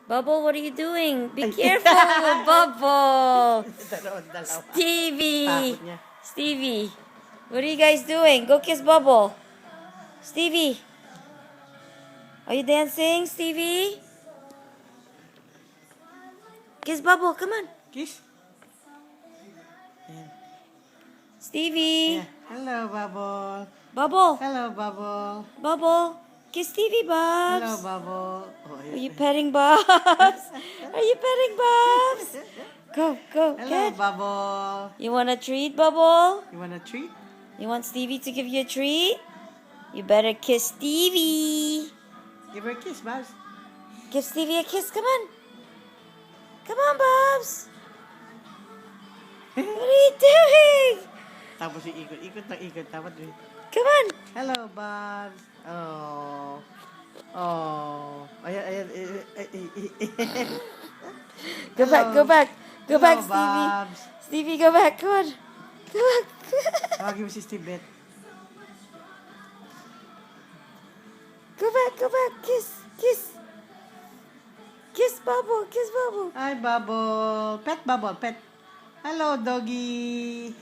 Bubble, what are you doing? Be careful, Bubble. Dalawa. Stevie. Takot niya. Stevie. What are you guys doing? Go kiss Bubble. Stevie. Are you dancing, Stevie? Kiss Bubble, come on. Kiss. Ayan. Stevie. Ayan. Hello, Bubble. Bubble. Hello, Bubble. Bubble. Kiss Stevie, Hello, Bubs. Bubble. Oh, Are you petting Bubs? Are you petting Bubs? Go, go, Hello, get. Bubble. You want a treat, Bubble? You want a treat? You want Stevie to give you a treat? You better kiss Stevie. Give her a kiss, Babs. Give Stevie a kiss. Come on. Come on, Bubs. What are you doing? Tapos ikot ng ikot. Tapos Come on. hello, Babs. Oh. Oh. Ayan. Go back, go back. Go Hello, back, Stevie. Babs. Stevie, go back. Come on. Go back. Tawagin mo si Steve Bet. Go back, go back. Kiss, kiss. Kiss Bubble, kiss Bubble. Hi, Bubble. Pet, Bubble, pet. Hello, doggy.